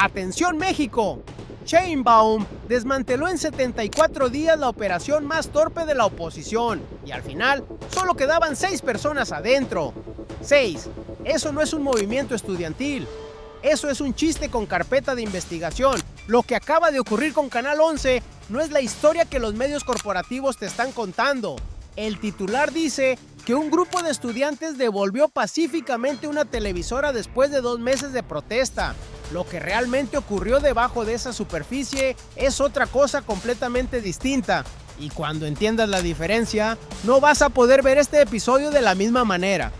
¡Atención México! Sheinbaum desmanteló en 74 días la operación más torpe de la oposición y al final solo quedaban 6 personas adentro. 6. Eso no es un movimiento estudiantil. Eso es un chiste con carpeta de investigación. Lo que acaba de ocurrir con Canal 11 no es la historia que los medios corporativos te están contando. El titular dice que un grupo de estudiantes devolvió pacíficamente una televisora después de 2 meses de protesta. Lo que realmente ocurrió debajo de esa superficie es otra cosa completamente distinta. Y cuando entiendas la diferencia, no vas a poder ver este episodio de la misma manera.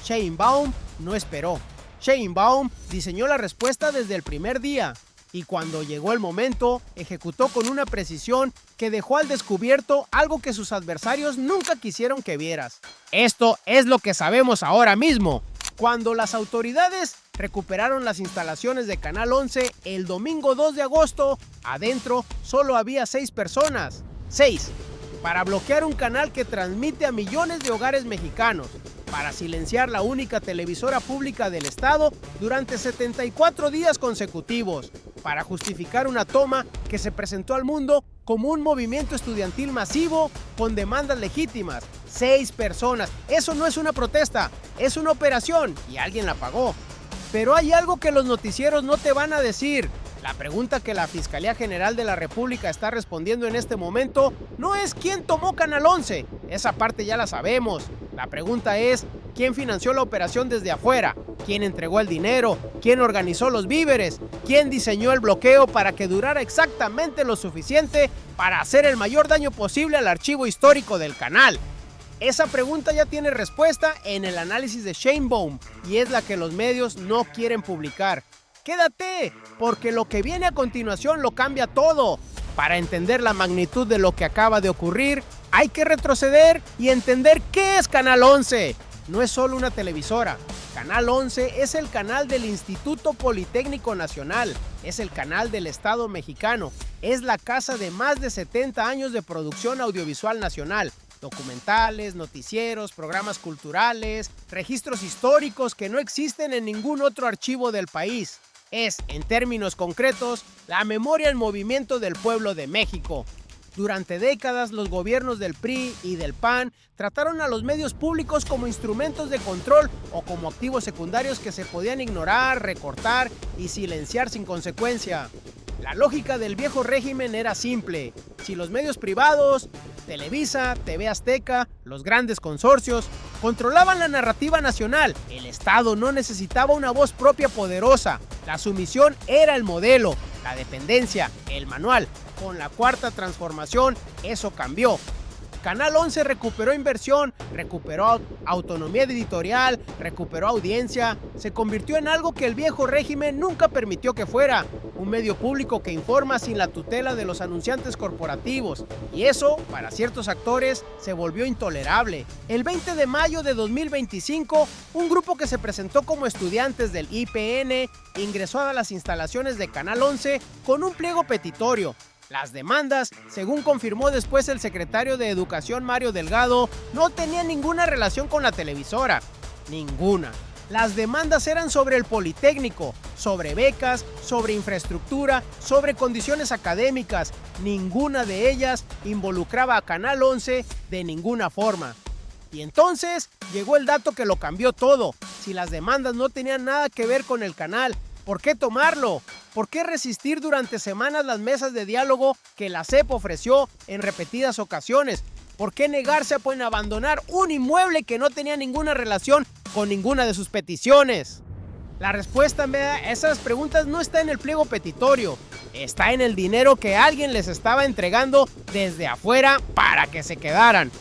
Sheinbaum no esperó. Sheinbaum diseñó la respuesta desde el primer día. Y cuando llegó el momento, ejecutó con una precisión que dejó al descubierto algo que sus adversarios nunca quisieron que vieras. Esto es lo que sabemos ahora mismo. Cuando las autoridades recuperaron las instalaciones de Canal 11 el domingo 2 de agosto, adentro solo había 6 personas. 6. Para bloquear un canal que transmite a millones de hogares mexicanos. Para silenciar la única televisora pública del estado durante 74 días consecutivos. Para justificar una toma que se presentó al mundo como un movimiento estudiantil masivo con demandas legítimas. 6 personas. Eso no es una protesta, es una operación y alguien la pagó. Pero hay algo que los noticieros no te van a decir. La pregunta que la Fiscalía General de la República está respondiendo en este momento no es quién tomó Canal 11, esa parte ya la sabemos. La pregunta es quién financió la operación desde afuera, quién entregó el dinero, quién organizó los víveres, quién diseñó el bloqueo para que durara exactamente lo suficiente para hacer el mayor daño posible al archivo histórico del canal. Esa pregunta ya tiene respuesta en el análisis de Sheinbaum y es la que los medios no quieren publicar. Quédate, porque lo que viene a continuación lo cambia todo. Para entender la magnitud de lo que acaba de ocurrir, hay que retroceder y entender qué es Canal 11. No es solo una televisora. Canal 11 es el canal del Instituto Politécnico Nacional, es el canal del Estado mexicano, es la casa de más de 70 años de producción audiovisual nacional. Documentales, noticieros, programas culturales, registros históricos que no existen en ningún otro archivo del país. Es, en términos concretos, la memoria en movimiento del pueblo de México. Durante décadas, los gobiernos del PRI y del PAN trataron a los medios públicos como instrumentos de control o como activos secundarios que se podían ignorar, recortar y silenciar sin consecuencia. La lógica del viejo régimen era simple. Si los medios privados, Televisa, TV Azteca, los grandes consorcios, controlaban la narrativa nacional, el Estado no necesitaba una voz propia poderosa. La sumisión era el modelo, la dependencia, el manual. Con la cuarta transformación, eso cambió. Canal 11 recuperó inversión, recuperó autonomía editorial, recuperó audiencia, se convirtió en algo que el viejo régimen nunca permitió que fuera, un medio público que informa sin la tutela de los anunciantes corporativos, y eso, para ciertos actores, se volvió intolerable. El 20 de mayo de 2025, un grupo que se presentó como estudiantes del IPN ingresó a las instalaciones de Canal 11 con un pliego petitorio. Las demandas, según confirmó después el secretario de Educación Mario Delgado, no tenían ninguna relación con la televisora. Ninguna. Las demandas eran sobre el Politécnico, sobre becas, sobre infraestructura, sobre condiciones académicas. Ninguna de ellas involucraba a Canal 11 de ninguna forma. Y entonces llegó el dato que lo cambió todo. Si las demandas no tenían nada que ver con el canal, ¿por qué tomarlo? ¿Por qué resistir durante semanas las mesas de diálogo que la SEP ofreció en repetidas ocasiones? ¿Por qué negarse a abandonar un inmueble que no tenía ninguna relación con ninguna de sus peticiones? La respuesta a esas preguntas no está en el pliego petitorio, está en el dinero que alguien les estaba entregando desde afuera para que se quedaran.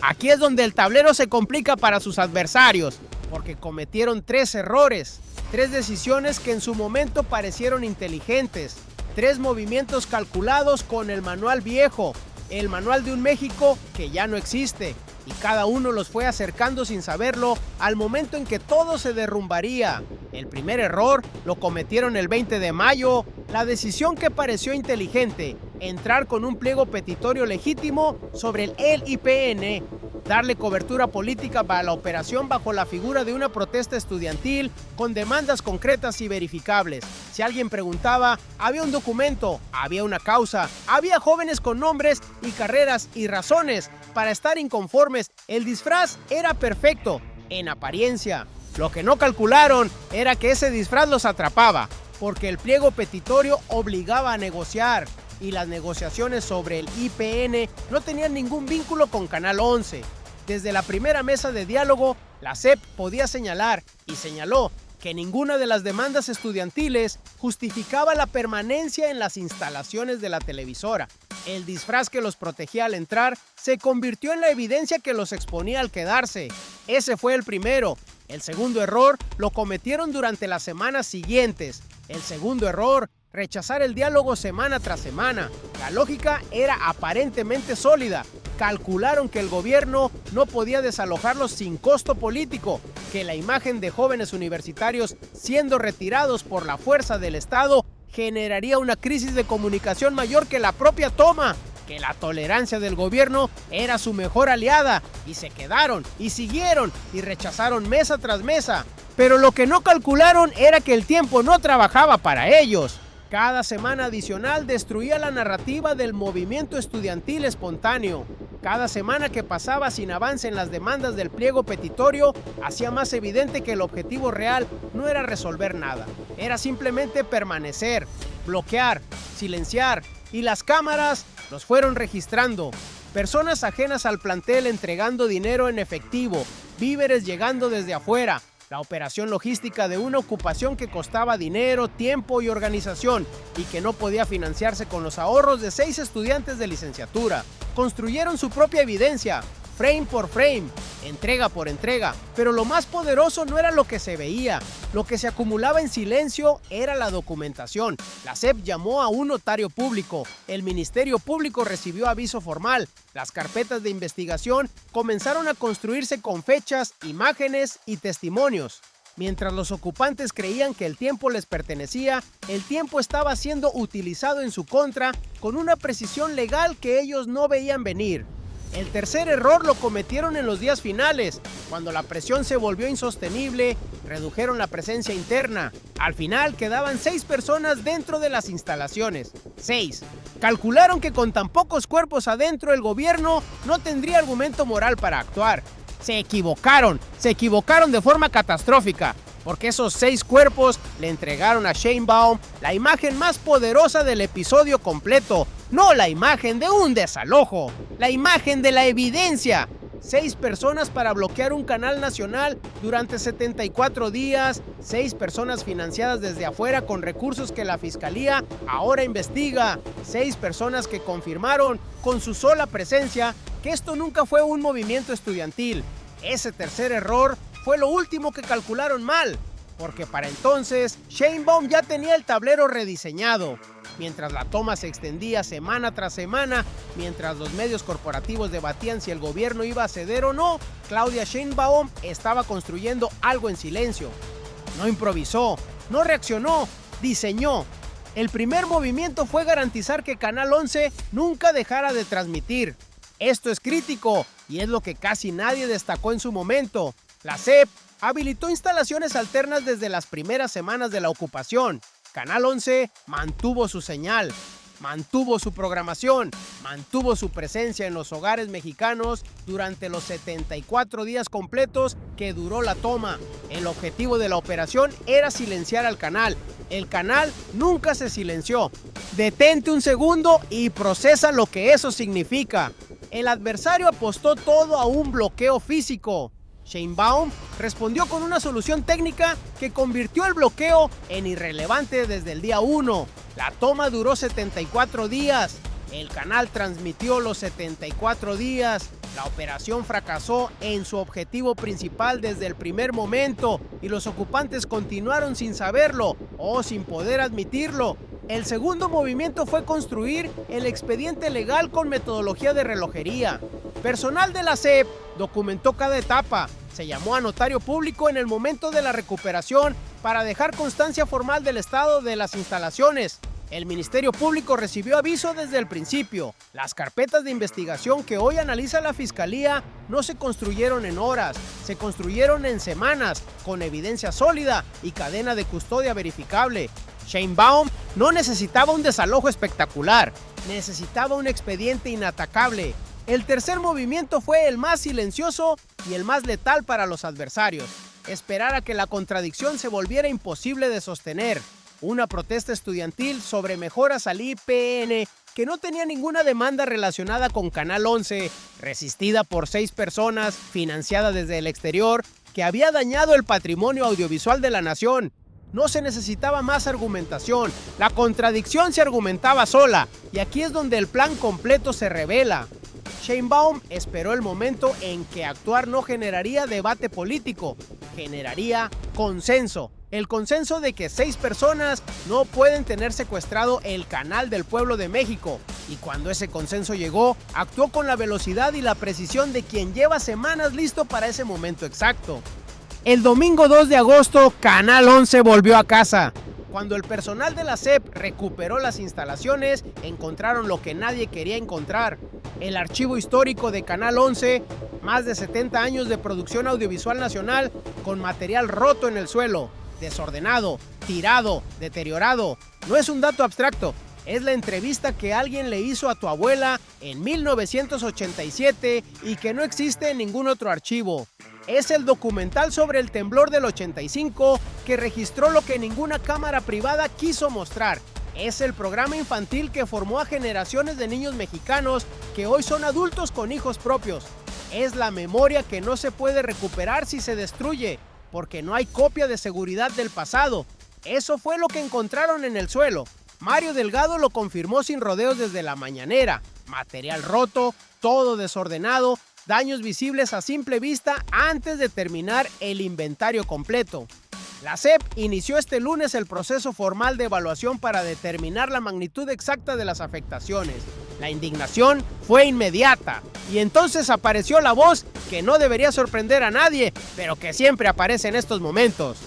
Aquí es donde el tablero se complica para sus adversarios, porque cometieron 3 errores. 3 decisiones que en su momento parecieron inteligentes, 3 movimientos calculados con el manual viejo, el manual de un México que ya no existe, y cada uno los fue acercando sin saberlo al momento en que todo se derrumbaría. El primer error lo cometieron el 20 de mayo, la decisión que pareció inteligente, entrar con un pliego petitorio legítimo sobre el IPN. darle cobertura política para la operación bajo la figura de una protesta estudiantil con demandas concretas y verificables. Si alguien preguntaba, había un documento, había una causa, había jóvenes con nombres y carreras y razones para estar inconformes. El disfraz era perfecto, en apariencia. Lo que no calcularon era que ese disfraz los atrapaba, porque el pliego petitorio obligaba a negociar, y las negociaciones sobre el IPN no tenían ningún vínculo con Canal 11. Desde la primera mesa de diálogo, la SEP podía señalar, y señaló, que ninguna de las demandas estudiantiles justificaba la permanencia en las instalaciones de la televisora. El disfraz que los protegía al entrar se convirtió en la evidencia que los exponía al quedarse. Ese fue el primero. El segundo error lo cometieron durante las semanas siguientes. El segundo error, rechazar el diálogo semana tras semana. La lógica era aparentemente sólida. Calcularon que el gobierno no podía desalojarlos sin costo político, que la imagen de jóvenes universitarios siendo retirados por la fuerza del Estado generaría una crisis de comunicación mayor que la propia toma, que la tolerancia del gobierno era su mejor aliada, y se quedaron, y siguieron, y rechazaron mesa tras mesa. Pero lo que no calcularon era que el tiempo no trabajaba para ellos. Cada semana adicional destruía la narrativa del movimiento estudiantil espontáneo. Cada semana que pasaba sin avance en las demandas del pliego petitorio hacía más evidente que el objetivo real no era resolver nada. Era simplemente permanecer, bloquear, silenciar, y las cámaras los fueron registrando. Personas ajenas al plantel entregando dinero en efectivo, víveres llegando desde afuera. La operación logística de una ocupación que costaba dinero, tiempo y organización, y que no podía financiarse con los ahorros de 6 estudiantes de licenciatura. Construyeron su propia evidencia, frame por frame, entrega por entrega, pero lo más poderoso no era lo que se veía. Lo que se acumulaba en silencio era la documentación. La SEP llamó a un notario público, el Ministerio Público recibió aviso formal, las carpetas de investigación comenzaron a construirse con fechas, imágenes y testimonios. Mientras los ocupantes creían que el tiempo les pertenecía, el tiempo estaba siendo utilizado en su contra con una precisión legal que ellos no veían venir. El tercer error lo cometieron en los días finales, cuando la presión se volvió insostenible, redujeron la presencia interna. Al final quedaban 6 personas dentro de las instalaciones. 6. Calcularon que con tan pocos cuerpos adentro el gobierno no tendría argumento moral para actuar. Se equivocaron de forma catastrófica, porque esos 6 cuerpos le entregaron a Sheinbaum la imagen más poderosa del episodio completo. No la imagen de un desalojo, la imagen de la evidencia. 6 personas para bloquear un canal nacional durante 74 días, 6 personas financiadas desde afuera con recursos que la fiscalía ahora investiga, 6 personas que confirmaron con su sola presencia que esto nunca fue un movimiento estudiantil. Ese tercer error fue lo último que calcularon mal, porque para entonces Sheinbaum ya tenía el tablero rediseñado. Mientras la toma se extendía semana tras semana, mientras los medios corporativos debatían si el gobierno iba a ceder o no, Claudia Sheinbaum estaba construyendo algo en silencio. No improvisó, no reaccionó, diseñó. El primer movimiento fue garantizar que Canal 11 nunca dejara de transmitir. Esto es crítico y es lo que casi nadie destacó en su momento. La SEP habilitó instalaciones alternas desde las primeras semanas de la ocupación. Canal 11 mantuvo su señal, mantuvo su programación, mantuvo su presencia en los hogares mexicanos durante los 74 días completos que duró la toma. El objetivo de la operación era silenciar al canal. El canal nunca se silenció. Detente un segundo y procesa lo que eso significa. El adversario apostó todo a un bloqueo físico. Sheinbaum respondió con una solución técnica que convirtió el bloqueo en irrelevante desde el día 1. La toma duró 74 días. El canal transmitió los 74 días. La operación fracasó en su objetivo principal desde el primer momento y los ocupantes continuaron sin saberlo o sin poder admitirlo. El segundo movimiento fue construir el expediente legal con metodología de relojería. Personal de la SEP documentó cada etapa. Se llamó a notario público en el momento de la recuperación para dejar constancia formal del estado de las instalaciones. El Ministerio Público recibió aviso desde el principio. Las carpetas de investigación que hoy analiza la Fiscalía no se construyeron en horas, se construyeron en semanas, con evidencia sólida y cadena de custodia verificable. Sheinbaum no necesitaba un desalojo espectacular, necesitaba un expediente inatacable. El tercer movimiento fue el más silencioso y el más letal para los adversarios. Esperar a que la contradicción se volviera imposible de sostener. Una protesta estudiantil sobre mejoras al IPN que no tenía ninguna demanda relacionada con Canal 11, resistida por 6 personas, financiada desde el exterior, que había dañado el patrimonio audiovisual de la nación. No se necesitaba más argumentación, la contradicción se argumentaba sola, y aquí es donde el plan completo se revela. Sheinbaum esperó el momento en que actuar no generaría debate político, generaría consenso. El consenso de que 6 personas no pueden tener secuestrado el canal del pueblo de México. Y cuando ese consenso llegó, actuó con la velocidad y la precisión de quien lleva semanas listo para ese momento exacto. El domingo 2 de agosto, Canal 11 volvió a casa. Cuando el personal de la SEP recuperó las instalaciones, encontraron lo que nadie quería encontrar: el archivo histórico de Canal 11, más de 70 años de producción audiovisual nacional con material roto en el suelo, desordenado, tirado, deteriorado. No es un dato abstracto, es la entrevista que alguien le hizo a tu abuela en 1987 y que no existe en ningún otro archivo. Es el documental sobre el temblor del 85 que registró lo que ninguna cámara privada quiso mostrar. Es el programa infantil que formó a generaciones de niños mexicanos que hoy son adultos con hijos propios. Es la memoria que no se puede recuperar si se destruye, porque no hay copia de seguridad del pasado. Eso fue lo que encontraron en el suelo. Mario Delgado lo confirmó sin rodeos desde la mañanera. Material roto, todo desordenado, daños visibles a simple vista antes de terminar el inventario completo. La SEP inició este lunes el proceso formal de evaluación para determinar la magnitud exacta de las afectaciones. La indignación fue inmediata y entonces apareció la voz que no debería sorprender a nadie, pero que siempre aparece en estos momentos.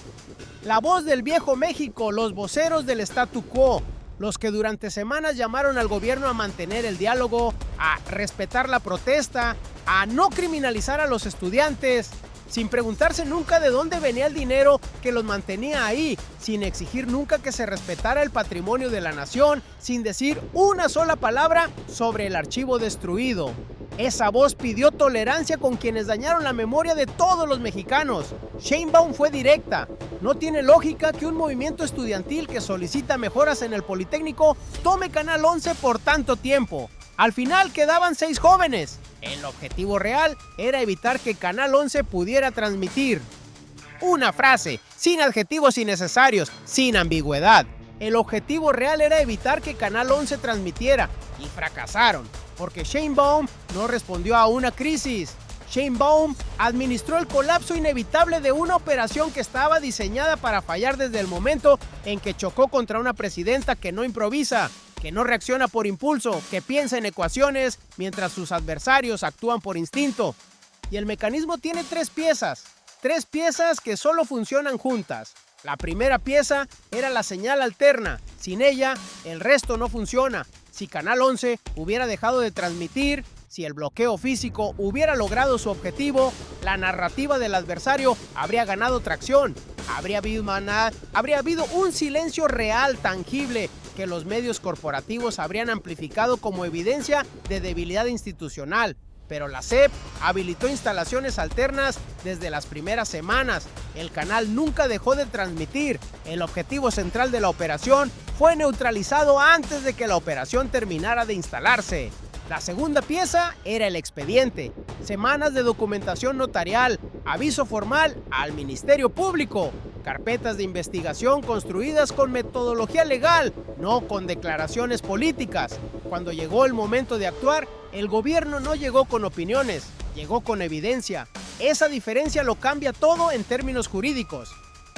La voz del viejo México, los voceros del statu quo, los que durante semanas llamaron al gobierno a mantener el diálogo, a respetar la protesta, a no criminalizar a los estudiantes, sin preguntarse nunca de dónde venía el dinero que los mantenía ahí, sin exigir nunca que se respetara el patrimonio de la nación, sin decir una sola palabra sobre el archivo destruido. Esa voz pidió tolerancia con quienes dañaron la memoria de todos los mexicanos. Sheinbaum fue directa. No tiene lógica que un movimiento estudiantil que solicita mejoras en el Politécnico tome Canal 11 por tanto tiempo. Al final quedaban 6 jóvenes. El objetivo real era evitar que Canal 11 pudiera transmitir. Una frase, sin adjetivos innecesarios, sin ambigüedad. El objetivo real era evitar que Canal 11 transmitiera, y fracasaron, porque Sheinbaum no respondió a una crisis. Sheinbaum administró el colapso inevitable de una operación que estaba diseñada para fallar desde el momento en que chocó contra una presidenta que no improvisa, que no reacciona por impulso, que piensa en ecuaciones mientras sus adversarios actúan por instinto. Y el mecanismo tiene 3 piezas que solo funcionan juntas. La primera pieza era la señal alterna. Sin ella, el resto no funciona. Si Canal 11 hubiera dejado de transmitir, si el bloqueo físico hubiera logrado su objetivo, la narrativa del adversario habría ganado tracción. Habría habido un silencio real, tangible, que los medios corporativos habrían amplificado como evidencia de debilidad institucional. Pero la SEP habilitó instalaciones alternas desde las primeras semanas. El canal nunca dejó de transmitir. El objetivo central de la operación fue neutralizado antes de que la operación terminara de instalarse. La segunda pieza era el expediente. Semanas de documentación notarial, aviso formal al Ministerio Público, carpetas de investigación construidas con metodología legal, no con declaraciones políticas. Cuando llegó el momento de actuar, el gobierno no llegó con opiniones, llegó con evidencia. Esa diferencia lo cambia todo en términos jurídicos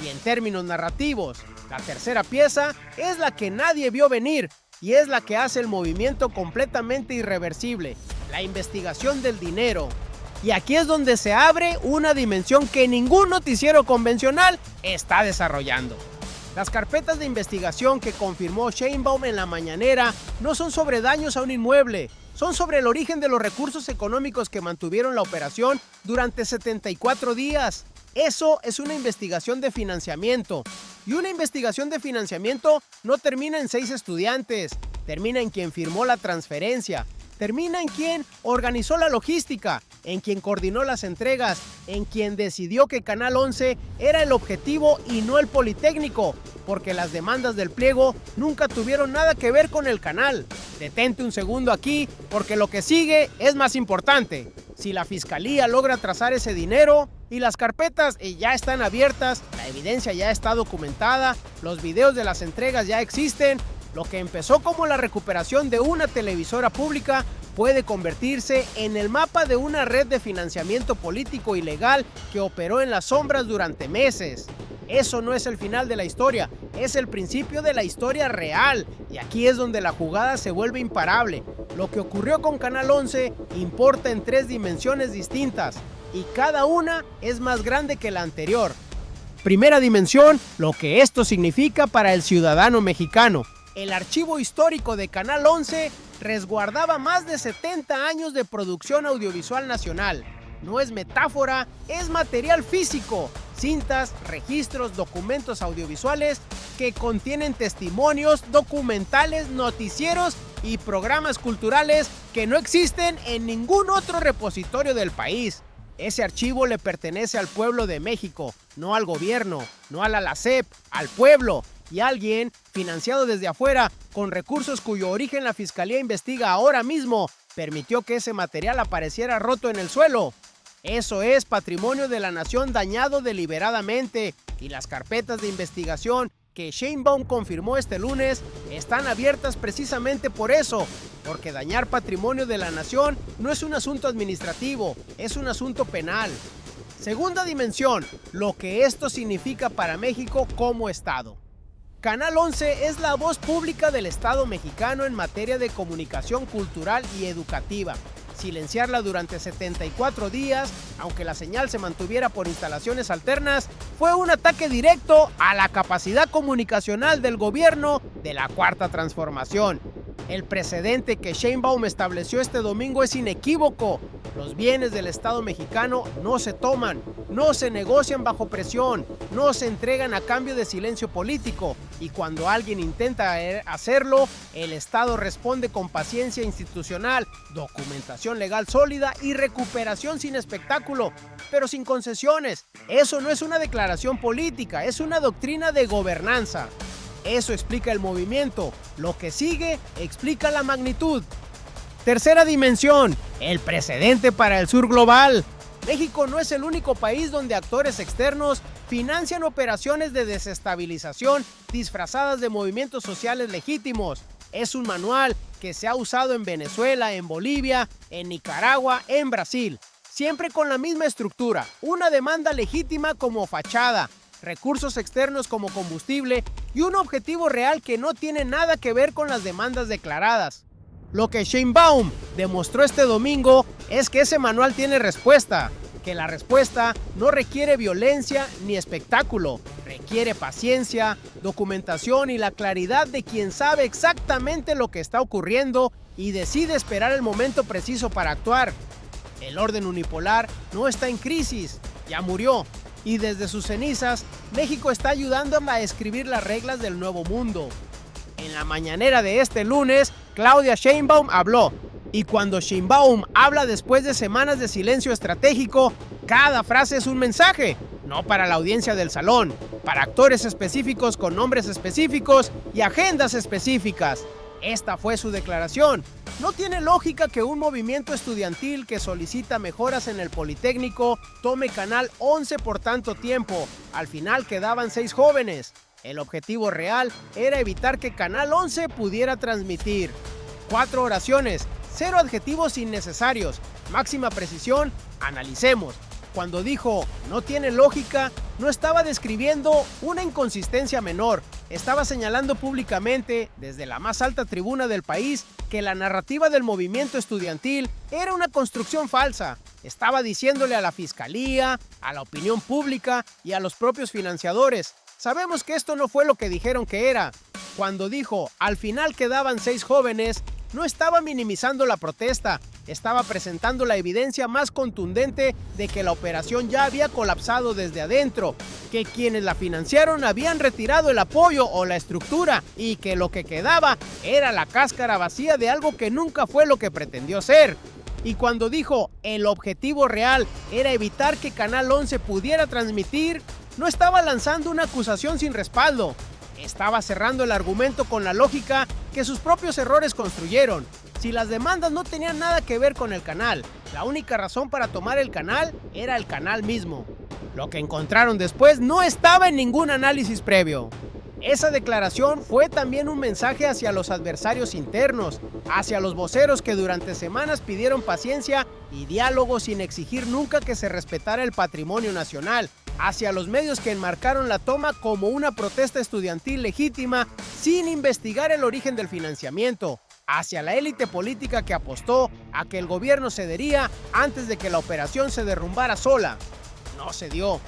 y en términos narrativos. La tercera pieza es la que nadie vio venir y es la que hace el movimiento completamente irreversible: la investigación del dinero. Y aquí es donde se abre una dimensión que ningún noticiero convencional está desarrollando. Las carpetas de investigación que confirmó Sheinbaum en la mañanera no son sobre daños a un inmueble, son sobre el origen de los recursos económicos que mantuvieron la operación durante 74 días. Eso es una investigación de financiamiento. Y una investigación de financiamiento no termina en 6 estudiantes, termina en quien firmó la transferencia, termina en quien organizó la logística, en quien coordinó las entregas, en quien decidió que Canal 11 era el objetivo y no el Politécnico, porque las demandas del pliego nunca tuvieron nada que ver con el canal. Detente un segundo aquí, porque lo que sigue es más importante. Si la fiscalía logra trazar ese dinero y las carpetas ya están abiertas, la evidencia ya está documentada, los videos de las entregas ya existen, lo que empezó como la recuperación de una televisora pública puede convertirse en el mapa de una red de financiamiento político ilegal que operó en las sombras durante meses. Eso no es el final de la historia, es el principio de la historia real, y aquí es donde la jugada se vuelve imparable. Lo que ocurrió con Canal 11 importa en 3 dimensiones distintas, y cada una es más grande que la anterior. Primera dimensión, lo que esto significa para el ciudadano mexicano. El archivo histórico de Canal 11 resguardaba más de 70 años de producción audiovisual nacional. No es metáfora, es material físico. Cintas, registros, documentos audiovisuales que contienen testimonios, documentales, noticieros y programas culturales que no existen en ningún otro repositorio del país. Ese archivo le pertenece al pueblo de México, no al gobierno, no a la SEP, al pueblo. Y alguien, financiado desde afuera, con recursos cuyo origen la fiscalía investiga ahora mismo, permitió que ese material apareciera roto en el suelo. Eso es patrimonio de la nación dañado deliberadamente, y las carpetas de investigación que Sheinbaum confirmó este lunes están abiertas precisamente por eso, porque dañar patrimonio de la nación no es un asunto administrativo, es un asunto penal. Segunda dimensión, lo que esto significa para México como Estado. Canal 11 es la voz pública del Estado mexicano en materia de comunicación cultural y educativa. Silenciarla durante 74 días, aunque la señal se mantuviera por instalaciones alternas, fue un ataque directo a la capacidad comunicacional del gobierno de la Cuarta Transformación. El precedente que Sheinbaum estableció este domingo es inequívoco. Los bienes del Estado mexicano no se toman, no se negocian bajo presión, no se entregan a cambio de silencio político, y cuando alguien intenta hacerlo, el Estado responde con paciencia institucional, documentación legal sólida y recuperación sin espectáculo, pero sin concesiones. Eso no es una declaración política, es una doctrina de gobernanza. Eso explica el movimiento. Lo que sigue explica la magnitud. Tercera dimensión, el precedente para el sur global. México no es el único país donde actores externos financian operaciones de desestabilización disfrazadas de movimientos sociales legítimos. Es un manual que se ha usado en Venezuela, en Bolivia, en Nicaragua, en Brasil. Siempre con la misma estructura, una demanda legítima como fachada, recursos externos como combustible y un objetivo real que no tiene nada que ver con las demandas declaradas. Lo que Sheinbaum demostró este domingo es que ese manual tiene respuesta, que la respuesta no requiere violencia ni espectáculo, requiere paciencia, documentación y la claridad de quien sabe exactamente lo que está ocurriendo y decide esperar el momento preciso para actuar. El orden unipolar no está en crisis, ya murió. Y desde sus cenizas, México está ayudando a escribir las reglas del nuevo mundo. En la mañanera de este lunes, Claudia Sheinbaum habló. Y cuando Sheinbaum habla después de semanas de silencio estratégico, cada frase es un mensaje. No para la audiencia del salón, para actores específicos con nombres específicos y agendas específicas. Esta fue su declaración. No tiene lógica que un movimiento estudiantil que solicita mejoras en el Politécnico tome Canal 11 por tanto tiempo. Al final quedaban 6 jóvenes. El objetivo real era evitar que Canal 11 pudiera transmitir. 4 oraciones, 0 adjetivos innecesarios, máxima precisión, analicemos. Cuando dijo no tiene lógica, no estaba describiendo una inconsistencia menor, estaba señalando públicamente, desde la más alta tribuna del país, que la narrativa del movimiento estudiantil era una construcción falsa. Estaba diciéndole a la fiscalía, a la opinión pública y a los propios financiadores: Sabemos que esto no fue lo que dijeron que era. Cuando dijo, al final quedaban 6 jóvenes, no estaba minimizando la protesta, estaba presentando la evidencia más contundente de que la operación ya había colapsado desde adentro, que quienes la financiaron habían retirado el apoyo o la estructura y que lo que quedaba era la cáscara vacía de algo que nunca fue lo que pretendió ser. Y cuando dijo el objetivo real era evitar que Canal 11 pudiera transmitir, no estaba lanzando una acusación sin respaldo. Estaba cerrando el argumento con la lógica que sus propios errores construyeron. Si las demandas no tenían nada que ver con el canal, la única razón para tomar el canal era el canal mismo. Lo que encontraron después no estaba en ningún análisis previo. Esa declaración fue también un mensaje hacia los adversarios internos, hacia los voceros que durante semanas pidieron paciencia y diálogo sin exigir nunca que se respetara el patrimonio nacional, hacia los medios que enmarcaron la toma como una protesta estudiantil legítima sin investigar el origen del financiamiento, hacia la élite política que apostó a que el gobierno cedería antes de que la operación se derrumbara sola. No se dio.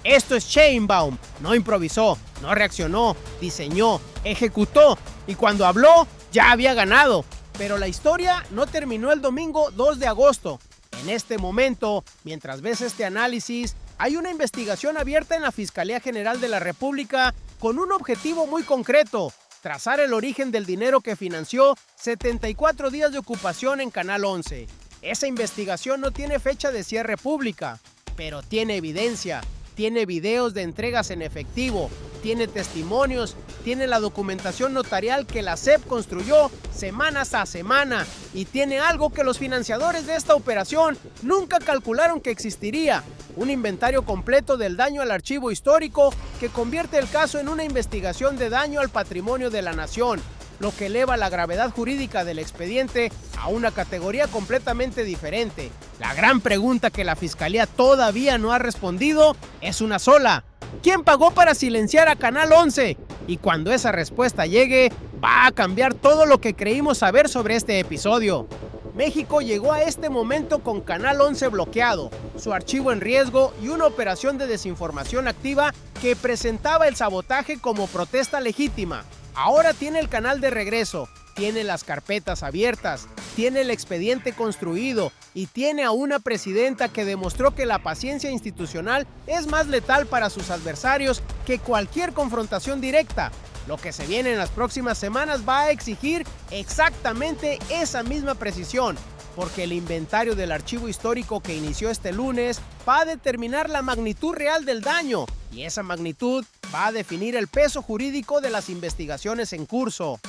Esto es Sheinbaum. No improvisó, no reaccionó, diseñó, ejecutó y cuando habló ya había ganado. Pero la historia no terminó el domingo 2 de agosto. En este momento, mientras ves este análisis, hay una investigación abierta en la Fiscalía General de la República con un objetivo muy concreto: trazar el origen del dinero que financió 74 días de ocupación en Canal 11. Esa investigación no tiene fecha de cierre pública, pero tiene evidencia. Tiene videos de entregas en efectivo, tiene testimonios, tiene la documentación notarial que la SEP construyó semanas a semana y tiene algo que los financiadores de esta operación nunca calcularon que existiría: un inventario completo del daño al archivo histórico que convierte el caso en una investigación de daño al patrimonio de la nación, lo que eleva la gravedad jurídica del expediente a una categoría completamente diferente. La gran pregunta que la Fiscalía todavía no ha respondido es una sola: ¿quién pagó para silenciar a Canal 11? Y cuando esa respuesta llegue, va a cambiar todo lo que creímos saber sobre este episodio. México llegó a este momento con Canal 11 bloqueado, su archivo en riesgo y una operación de desinformación activa que presentaba el sabotaje como protesta legítima. Ahora tiene el canal de regreso, tiene las carpetas abiertas, tiene el expediente construido y tiene a una presidenta que demostró que la paciencia institucional es más letal para sus adversarios que cualquier confrontación directa. Lo que se viene en las próximas semanas va a exigir exactamente esa misma precisión, porque el inventario del archivo histórico que inició este lunes va a determinar la magnitud real del daño, y esa magnitud va a definir el peso jurídico de las investigaciones en curso.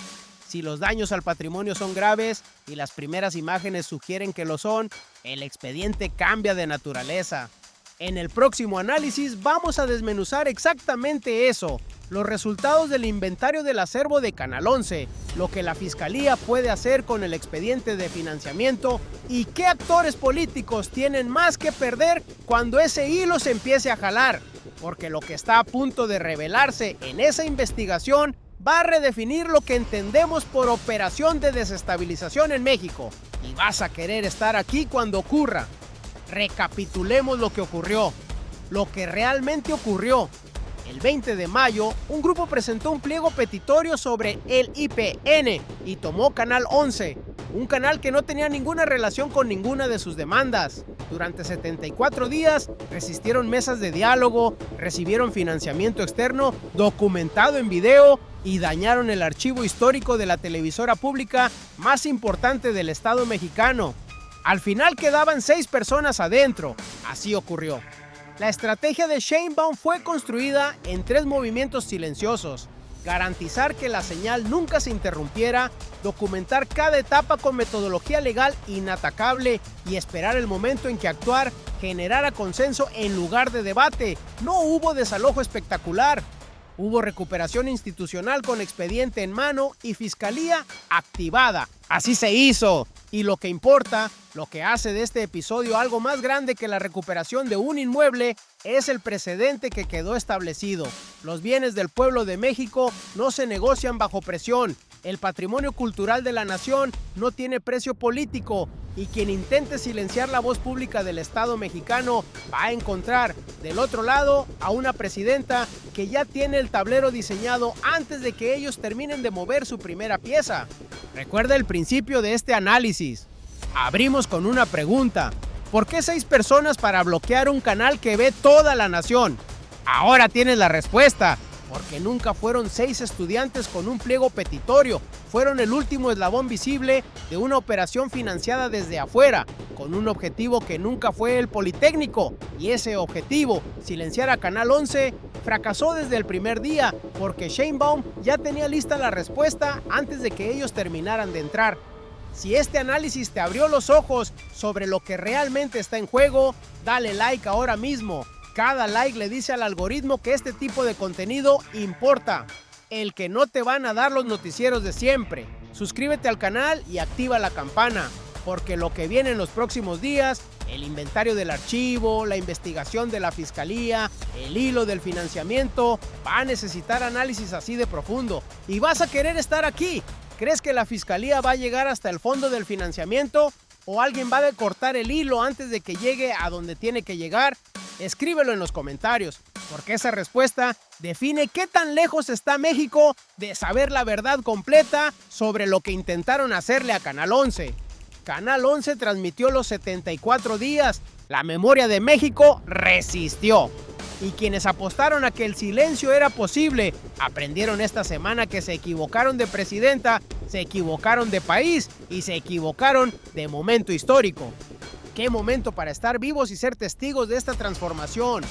Si los daños al patrimonio son graves y las primeras imágenes sugieren que lo son, el expediente cambia de naturaleza. En el próximo análisis vamos a desmenuzar exactamente eso: los resultados del inventario del acervo de Canal 11, lo que la Fiscalía puede hacer con el expediente de financiamiento y qué actores políticos tienen más que perder cuando ese hilo se empiece a jalar, porque lo que está a punto de revelarse en esa investigación va a redefinir lo que entendemos por operación de desestabilización en México, y vas a querer estar aquí cuando ocurra. Recapitulemos lo que ocurrió, lo que realmente ocurrió. El 20 de mayo, un grupo presentó un pliego petitorio sobre el IPN y tomó Canal 11, un canal que no tenía ninguna relación con ninguna de sus demandas. Durante 74 días resistieron mesas de diálogo, recibieron financiamiento externo documentado en video y dañaron el archivo histórico de la televisora pública más importante del Estado mexicano. Al final quedaban 6 personas adentro. Así ocurrió. La estrategia de Sheinbaum fue construida en 3 movimientos silenciosos: garantizar que la señal nunca se interrumpiera, documentar cada etapa con metodología legal inatacable y esperar el momento en que actuar generara consenso en lugar de debate. No hubo desalojo espectacular. Hubo recuperación institucional con expediente en mano y fiscalía activada. Así se hizo. Y lo que importa, lo que hace de este episodio algo más grande que la recuperación de un inmueble, es el precedente que quedó establecido. Los bienes del pueblo de México no se negocian bajo presión. El patrimonio cultural de la nación no tiene precio político y quien intente silenciar la voz pública del Estado mexicano va a encontrar del otro lado a una presidenta que ya tiene el tablero diseñado antes de que ellos terminen de mover su primera pieza. Recuerda el principio de este análisis. Abrimos con una pregunta. ¿Por qué 6 personas para bloquear un canal que ve toda la nación? Ahora tienes la respuesta. Porque nunca fueron 6 estudiantes con un pliego petitorio, fueron el último eslabón visible de una operación financiada desde afuera, con un objetivo que nunca fue el Politécnico, y ese objetivo, silenciar a Canal 11, fracasó desde el primer día, porque Sheinbaum ya tenía lista la respuesta antes de que ellos terminaran de entrar. Si este análisis te abrió los ojos sobre lo que realmente está en juego, dale like ahora mismo. Cada like le dice al algoritmo que este tipo de contenido importa. El que no te van a dar los noticieros de siempre. Suscríbete al canal y activa la campana, porque lo que viene en los próximos días, el inventario del archivo, la investigación de la fiscalía, el hilo del financiamiento, va a necesitar análisis así de profundo. Y vas a querer estar aquí. ¿Crees que la fiscalía va a llegar hasta el fondo del financiamiento? ¿O alguien va a cortar el hilo antes de que llegue a donde tiene que llegar? Escríbelo en los comentarios, porque esa respuesta define qué tan lejos está México de saber la verdad completa sobre lo que intentaron hacerle a Canal 11. Canal 11 transmitió los 74 días. La memoria de México resistió. Y quienes apostaron a que el silencio era posible, aprendieron esta semana que se equivocaron de presidenta, se equivocaron de país y se equivocaron de momento histórico. ¡Qué momento para estar vivos y ser testigos de esta transformación!